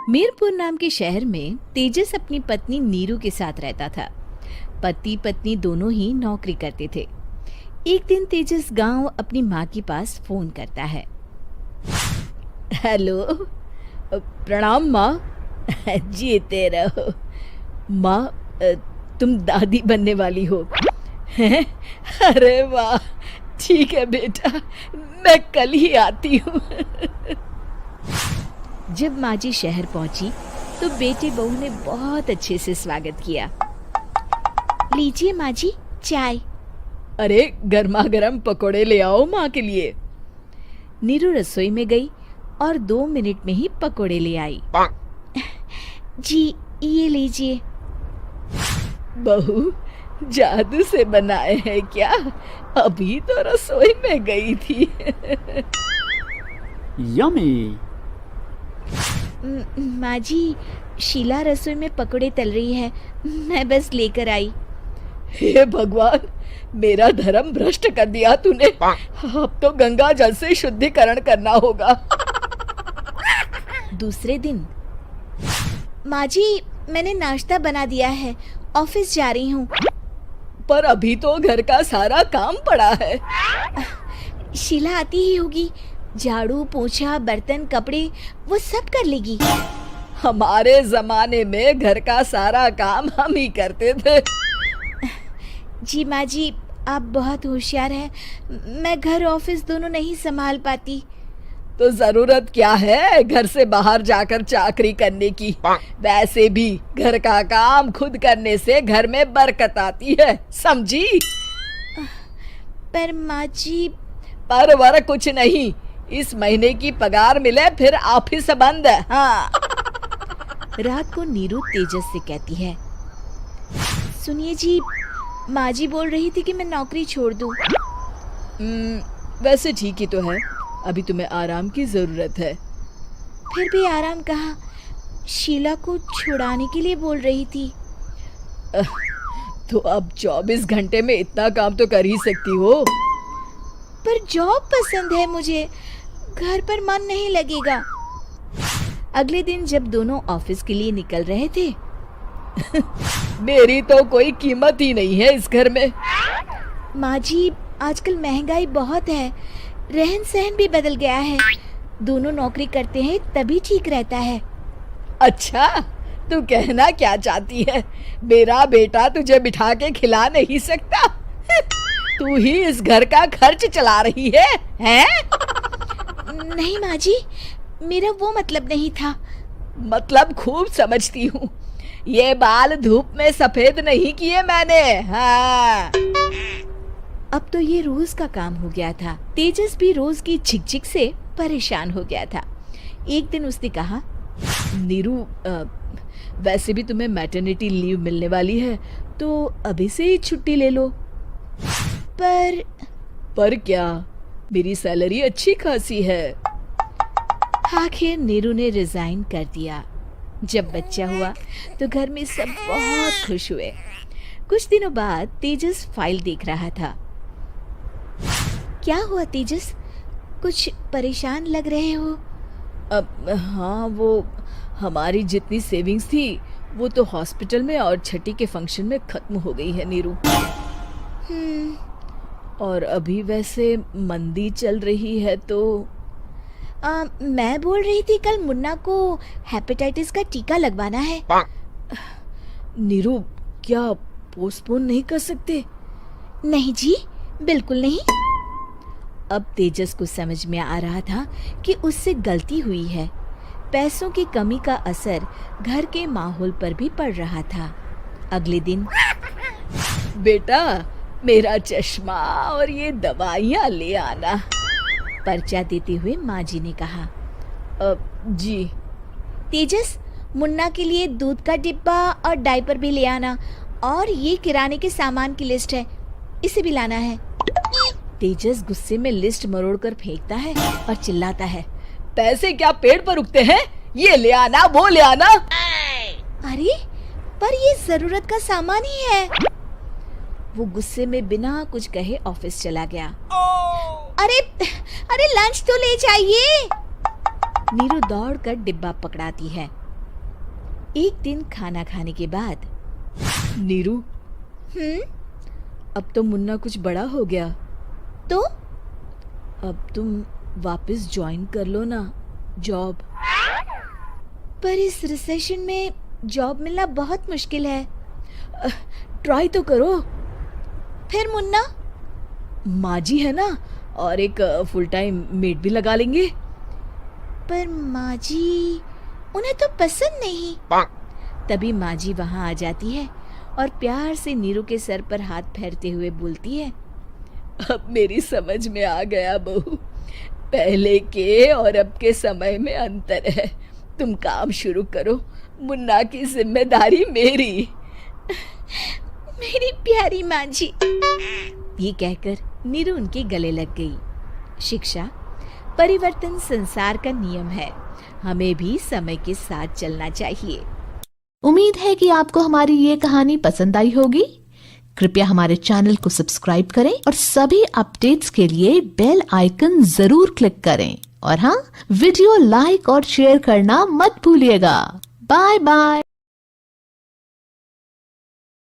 मीरपुर नाम के शहर में तेजस अपनी पत्नी नीरू के साथ रहता था। पति पत्नी दोनों ही नौकरी करते थे। एक दिन तेजस गांव अपनी माँ के पास फोन करता है। हेलो, प्रणाम माँ। जीते रहो माँ, तुम दादी बनने वाली हो हैं? अरे वाह, ठीक है बेटा, मैं कल ही आती हूँ। जब माँ जी शहर पहुंची तो बेटे बहू ने बहुत अच्छे से स्वागत किया। लीजिए माँ जी, चाय। अरे गर्मा गर्म पकोड़े ले आओ माँ के लिए। नीरू रसोई में गई और 2 मिनट में ही पकोड़े ले आई। जी ये लीजिए। बहू जादू से बनाए हैं क्या? अभी तो रसोई में गई थी। यम्मी। माँ जी, शीला रसोई में पकोड़े तल रही है, मैं बस लेकर आई। हे भगवान, मेरा धर्म भ्रष्ट कर दिया तूने। अब तो गंगा जल से शुद्धिकरण करना होगा। दूसरे दिन, माँ जी मैंने नाश्ता बना दिया है, ऑफिस जा रही हूँ। पर अभी तो घर का सारा काम पड़ा है। शीला आती ही होगी, झाड़ू पोछा बर्तन कपड़े वो सब कर लेगी। हमारे जमाने में घर का सारा काम हम ही करते थे। जी माँ जी, आप बहुत होशियार हैं, मैं घर ऑफिस दोनों नहीं संभाल पाती। तो जरूरत क्या है घर से बाहर जाकर चाकरी करने की? वैसे भी घर का काम खुद करने से घर में बरकत आती है, समझी? पर माँ जी। पर वर कुछ नहीं, इस महीने की पगार मिले फिर ऑफिस बंद है। हाँ। रात को नीरू तेजस से कहती है, सुनिए जी, माँ जी बोल रही थी कि मैं नौकरी छोड़ दूं। वैसे ठीक ही तो है, अभी तुम्हें आराम की जरूरत है। फिर भी आराम कहाँ, शीला को छुड़ाने के लिए बोल रही थी। तो अब 24 घंटे में इतना काम तो कर ही सकती हो। पर जॉब पसंद है मुझे, घर पर मन नहीं लगेगा। अगले दिन जब दोनों ऑफिस के लिए निकल रहे थे, मेरी तो कोई कीमत ही नहीं है इस घर में। माँ जी, आजकल महंगाई बहुत है, रहन सहन भी बदल गया है, दोनों नौकरी करते हैं तभी ठीक रहता है। अच्छा, तू कहना क्या चाहती है? मेरा बेटा तुझे बिठा के खिला नहीं सकता? तू ही इस घर का खर्च चला रही है, हैं? नहीं माँ जी, मेरा वो मतलब नहीं था। मतलब खूब समझती हूँ, ये बाल धूप में सफेद नहीं किए मैंने। हाँ। अब तो ये रोज का काम हो गया था। तेजस भी रोज की झिकझिक से परेशान हो गया था। एक दिन उसने कहा, नीरू, वैसे भी तुम्हें मैटरनिटी लीव मिलने वाली है, तो अभी से ही छुट्टी ले लो। पर क्या, मेरी सैलरी अच्छी खासी है। आखिर नीरू ने रिजाइन कर दिया। जब बच्चा हुआ तो घर में सब बहुत खुश हुए। कुछ दिनों बाद तेजस फाइल देख रहा था। क्या हुआ तेजस, कुछ परेशान लग रहे हो? हाँ, वो हमारी जितनी सेविंग्स थी वो तो हॉस्पिटल में और छठी के फंक्शन में खत्म हो गई है नीरू। और अभी वैसे मंदी चल रही है तो मैं बोल रही थी कल मुन्ना को हेपेटाइटिस का टीका लगवाना है। नीरू, क्या पोस्टपोन नहीं कर सकते? नहीं जी, बिल्कुल नहीं। अब तेजस को समझ में आ रहा था कि उससे गलती हुई है। पैसों की कमी का असर घर के माहौल पर भी पड़ रहा था। अगले दिन, बेटा मेरा चश्मा और ये दवाइयाँ ले आना, पर्चा देते हुए माँ जी ने कहा। जी। तेजस, मुन्ना के लिए दूध का डिब्बा और डायपर भी ले आना, और ये किराने के सामान की लिस्ट है, इसे भी लाना है। तेजस गुस्से में लिस्ट मरोड़कर फेंकता है और चिल्लाता है, पैसे क्या पेड़ पर उगते हैं? ये ले आना, वो ले आना। अरे पर ये जरूरत का सामान ही है। वो गुस्से में बिना कुछ कहे ऑफिस चला गया। अरे लंच तो ले जाइए। नीरू दौड़कर डिब्बा पकड़ाती है। एक दिन खाना खाने के बाद, नीरू, अब तो मुन्ना कुछ बड़ा हो गया, तो अब तुम वापस ज्वाइन कर लो ना जॉब। पर इस रिसेशन में जॉब मिलना बहुत मुश्किल है। ट्राई तो करो। फिर मुन्ना, माँ जी है ना, और एक फुल टाइम मेड भी लगा लेंगे। पर माँ जी, उन्हें तो पसंद नहीं। तभी माँ जी वहाँ आ जाती है और प्यार से नीरू के सर पर हाथ फेरते हुए बोलती है, अब मेरी समझ में आ गया बहू, पहले के और अब के समय में अंतर है। तुम काम शुरू करो, मुन्ना की जिम्मेदारी मेरी। मेरी प्यारी माँ जी, ये कहकर नीरू उनके गले लग गई। शिक्षा, परिवर्तन संसार का नियम है, हमें भी समय के साथ चलना चाहिए। उम्मीद है कि आपको हमारी ये कहानी पसंद आई होगी। कृपया हमारे चैनल को सब्सक्राइब करें और सभी अपडेट्स के लिए बेल आइकन जरूर क्लिक करें। और हाँ, वीडियो लाइक और शेयर करना मत भूलिएगा। Bye bye.